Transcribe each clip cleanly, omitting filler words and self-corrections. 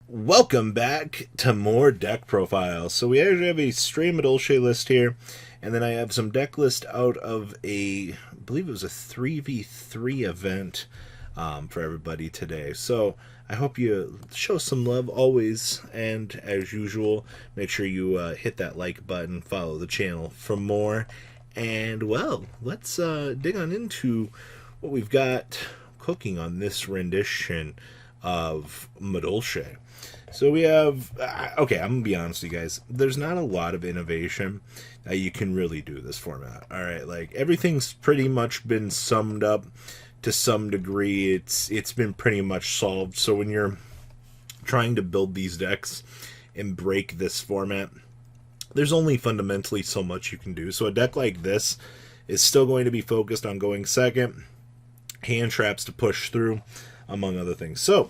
Welcome back to more deck profiles. So we actually have a stray Madolche list here, and then I have some deck list out of I believe it was a 3v3 event for everybody today. So I hope you show some love always, and as usual, make sure you hit that like button, follow the channel for more, and well, let's dig on into what we've got cooking on this rendition of Madolche. So we have, okay, I'm going to be honest with you guys. There's not a lot of innovation that you can really do this format. All right, like everything's pretty much been summed up to some degree. It's been pretty much solved. So when you're trying to build these decks and break this format, there's only fundamentally so much you can do. So a deck like this is still going to be focused on going second, hand traps to push through, among other things. So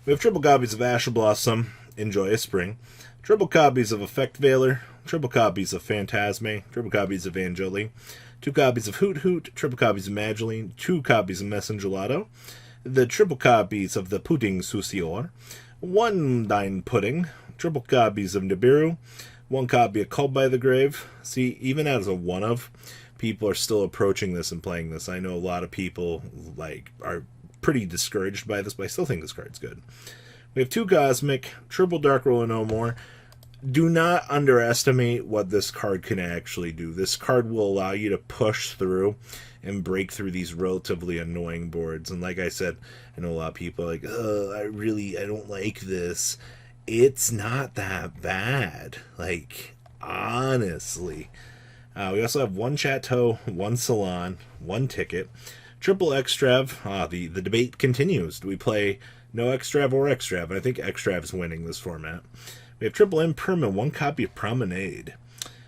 we have triple copies of Ash Blossom, Enjoy a Spring, triple copies of Effect Veiler, triple copies of Phantasme, triple copies of Angeli, 2 copies of Hoot Hoot, triple copies of Mageline, 2 copies of Messengelato, the triple copies of the Pudding Soucior, 1 Dine Pudding, triple copies of Nibiru, 1 copy of Called by the Grave. See, even as a one of, people are still approaching this and playing this. I know a lot of people are pretty discouraged by this, but I still think this card's good. We have 2 Cosmic, triple Dark Roller No More. Do not underestimate what this card can actually do. This card will allow you to push through and break through these relatively annoying boards. And like I said, I know a lot of people are like, I don't like this. It's not that bad. Like, honestly. We also have 1 Chateau, 1 Salon, 1 Ticket, triple Extrav. The debate continues. Do we play no Extrav or Extrav? And I think Extrav is winning this format. We have triple Impermanent, 1 copy of Promenade.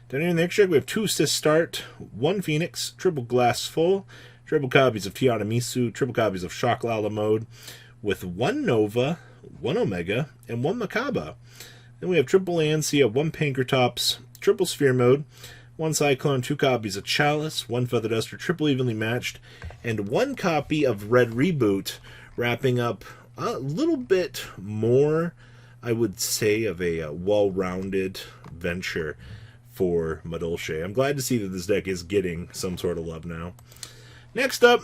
Down here in the extra, we have 2 Sistart, 1 Phoenix, triple Glass Full, triple copies of Tiana Misu, triple copies of Shock Lala Mode, with 1 Nova, 1 Omega, and 1 Makaba. Then we have triple Ansia, 1 Pankratops, triple Sphere Mode, 1 Cyclone, 2 copies of Chalice, 1 Feather Duster, triple Evenly Matched, and 1 copy of Red Reboot, wrapping up a little bit more, I would say, of a well-rounded venture for Madolche. I'm glad to see that this deck is getting some sort of love now. Next up,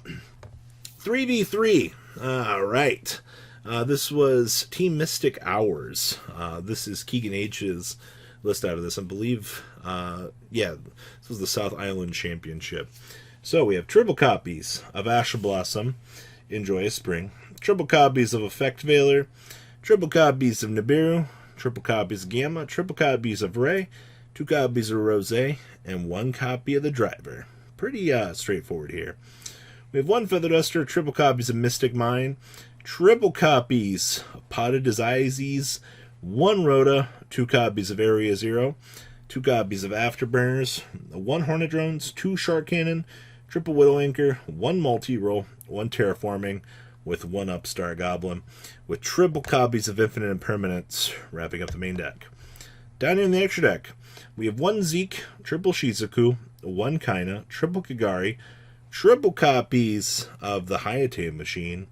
3v3. All right. This was Team Mystic Hours. This is Keegan H's list out of this. I believe, this was the South Island Championship. So we have triple copies of Ash Blossom, Enjoy a Spring, triple copies of Effect Veiler, triple copies of Nibiru, triple copies of Gamma, triple copies of Ray, 2 copies of Rose, and 1 copy of the Driver. Pretty straightforward here. We have 1 Feather Duster, triple copies of Mystic Mine, triple copies of Potted Desizes, 1 Rhoda, 2 copies of Area Zero, 2 copies of Afterburners, 1 Hornet Drones, 2 Shark Cannon, triple Widow Anchor, 1 Multi-Roll, 1 Terraforming, with 1 Upstart Goblin, with triple copies of Infinite Impermanence, wrapping up the main deck. Down here in the extra deck, we have 1 Zeke, triple Shizuku, 1 Kaina, triple Kagari, triple copies of the Hayate Machine,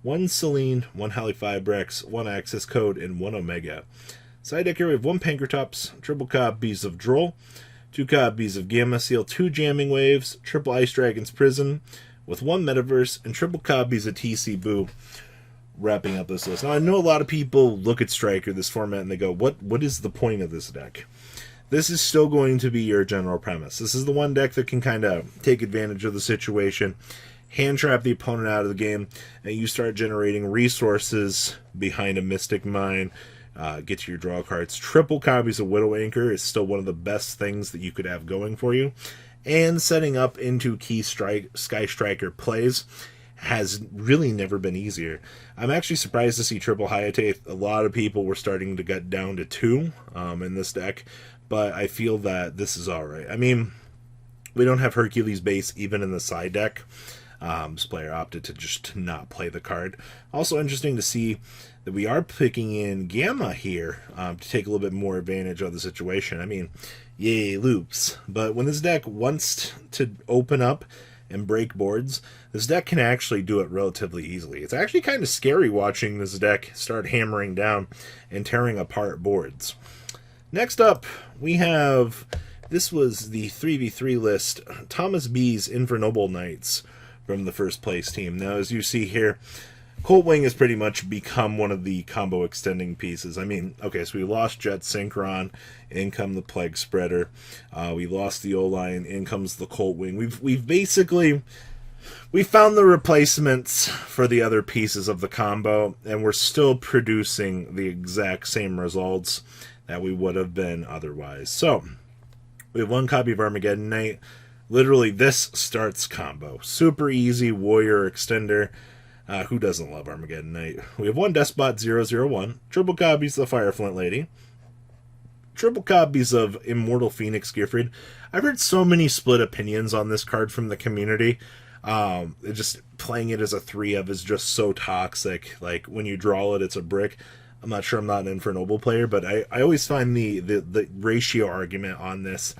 1 Celine, 1 Halifibrex, 1 Access Code, and 1 Omega. Side deck here, we have 1 Pankratops, triple copies of Droll, 2 copies of Gamma Seal, 2 Jamming Waves, triple Ice Dragon's Prison, with 1 Metaverse, and triple copies of TC Boo, wrapping up this list. Now, I know a lot of people look at Striker, this format, and they go, what is the point of this deck? This is still going to be your general premise. This is the one deck that can kind of take advantage of the situation, hand trap the opponent out of the game, and you start generating resources behind a Mystic Mine, get to your draw cards. Triple copies of Widow Anchor is still one of the best things that you could have going for you. And setting up into key Sky Striker plays has really never been easier. I'm actually surprised to see triple Hayate. A lot of people were starting to get down to 2 in this deck, but I feel that this is alright. I mean, we don't have Hercules base even in the side deck. This player opted to just not play the card. Also interesting to see that we are picking in Gamma here to take a little bit more advantage of the situation. I mean, yay, loops. But when this deck wants to open up and break boards, this deck can actually do it relatively easily. It's actually kind of scary watching this deck start hammering down and tearing apart boards. Next up, we have, this was the 3v3 list, Thomas B's Infernoble Knights from the first place team. Now, as you see here, Colt Wing has pretty much become one of the combo extending pieces. I mean, okay, so we lost Jet Synchron, in come the Plague Spreader. We lost the O-Line, in comes the Colt Wing. We've basically, we found the replacements for the other pieces of the combo, and we're still producing the exact same results that we would have been otherwise. So, we have one copy of Armageddon Knight. Literally, this starts combo. Super easy warrior extender. Who doesn't love Armageddon Knight? We have one Despot 001, triple copies of the Fireflint Lady, triple copies of Immortal Phoenix Gifford. I've heard so many split opinions on this card from the community. Just playing it as a 3-of is just so toxic. Like, when you draw it, it's a brick. I'm not sure, I'm not an Infernoble player, but I always find the ratio argument on this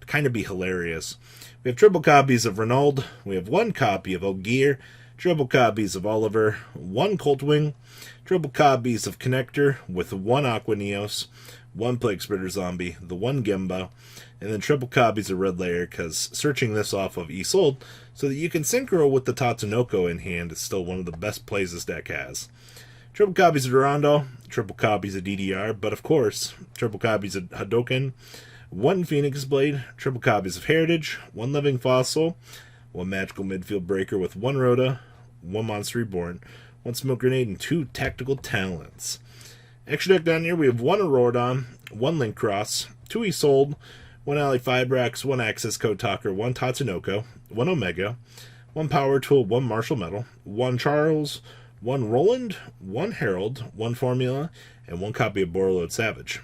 to kind of be hilarious. We have triple copies of Renauld. We have one copy of Ogier. Triple copies of Oliver, one Coltwing, triple copies of Connector with one Aqua Neos, one Plague Spreader Zombie, the one Gemba, and then triple copies of Red Layer, because searching this off of Isolde so that you can synchro with the Tatsunoko in hand is still one of the best plays this deck has. Triple copies of Durando, triple copies of DDR, but of course, triple copies of Hadoken, one Phoenix Blade, triple copies of Heritage, one Living Fossil, one Magical Midfield Breaker with one Rhoda, one Monster Reborn, one Smoke Grenade, and two Tactical Talents. Extra deck down here, we have one Auroradon, one Link Cross, two Isolde, one Ally Fibrax, one Access Code Talker, one Tatsunoko, one Omega, one Power Tool, one Martial Metal, one Charles, one Roland, one Herald, one Formula, and one copy of Borreload Savage.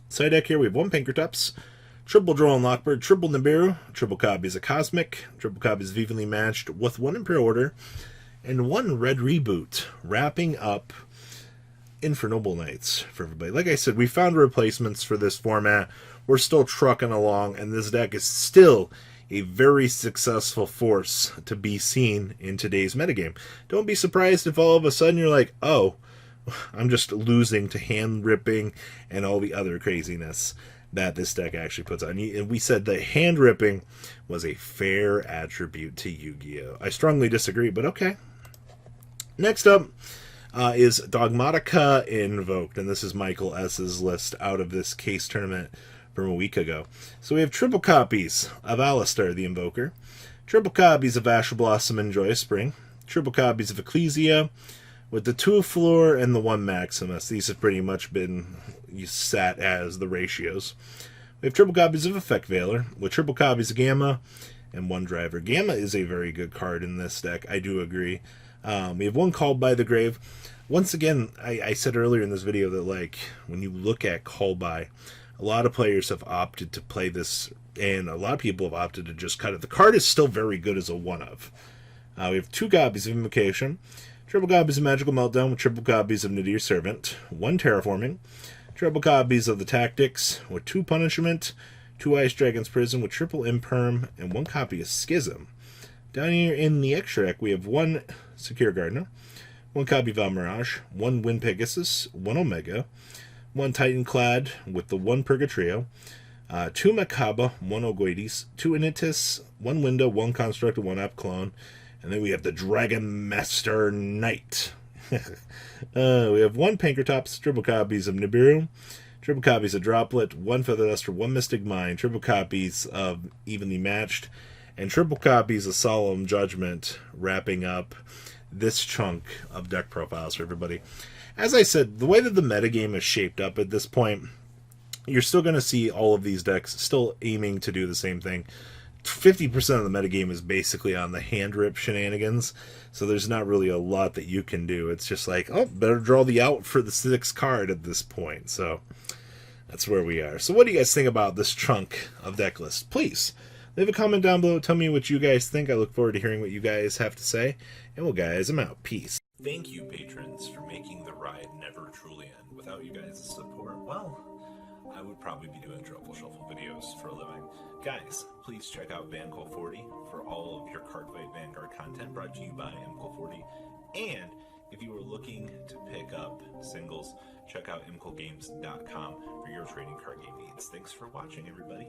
Side deck here, we have one Pinkertups, triple Droll Lockbird, triple Nibiru, triple copies of Cosmic, triple copies of Evenly Matched with one Imperial Order, and one Red Reboot, wrapping up Infernoble Knights for everybody. Like I said, we found replacements for this format. We're still trucking along, and this deck is still a very successful force to be seen in today's metagame. Don't be surprised if all of a sudden you're like, oh, I'm just losing to hand ripping and all the other craziness that this deck actually puts on. And we said the hand ripping was a fair attribute to Yu-Gi-Oh! I strongly disagree, but okay. Next up is Dogmatika Invoked, and this is Michael S.'s list out of this case tournament from a week ago. So we have triple copies of Alistar the Invoker, triple copies of Asher Blossom and Joyous Spring, triple copies of Ecclesia, with the 2 Floor and the 1 Maximus. These have pretty much been set as the ratios. We have triple copies of Effect Veiler, with triple copies of Gamma, and 1 Driver. Gamma is a very good card in this deck, I do agree. We have 1 Called by the Grave. Once again, I said earlier in this video that, like, when you look at Call By, a lot of players have opted to play this, and a lot of people have opted to just cut it. The card is still very good as a 1-of. We have 2 copies of Invocation, triple copies of Magical Meltdown with triple copies of Nadir Servant, 1 Terraforming, triple copies of the Tactics with 2 Punishment, 2 Ice Dragon's Prison with triple Imperm, and 1 copy of Schism. Down here in the extra deck, we have 1 Secure Gardener, 1 copy of Almirage, 1 Wind Pegasus, 1 Omega, 1 Titanclad with the 1 Purgatrio, 2 Makaba, 1 Ogoides, 2 Initis, 1 Window, 1 Construct, 1 App Clone, and then we have the Dragon Master Knight. We have 1 Pinkertops, triple copies of Nibiru, triple copies of Droplet, 1 Feather Duster, 1 Mystic Mine, triple copies of Evenly Matched, and triple copies of Solemn Judgment, wrapping up this chunk of deck profiles for everybody. As I said, the way that the metagame is shaped up at this point, you're still going to see all of these decks still aiming to do the same thing. 50% of the metagame is basically on the hand rip shenanigans, so there's not really a lot that you can do. It's just like, oh, better draw the out for the 6th card at this point. So that's where we are. So what do you guys think about this chunk of deck list? Please leave a comment down below. Tell me what you guys think. I look forward to hearing what you guys have to say. And well, guys, I'm out. Peace. Thank you, patrons, for making the ride never truly end. Without you guys' support, well, I would probably be doing Truffle Shuffle videos for a living. Guys, please check out Vanquill40 for all of your Cardfight Vanguard content brought to you by Imquill40. And if you are looking to pick up singles, check out imquillgames.com for your trading card game needs. Thanks for watching, everybody.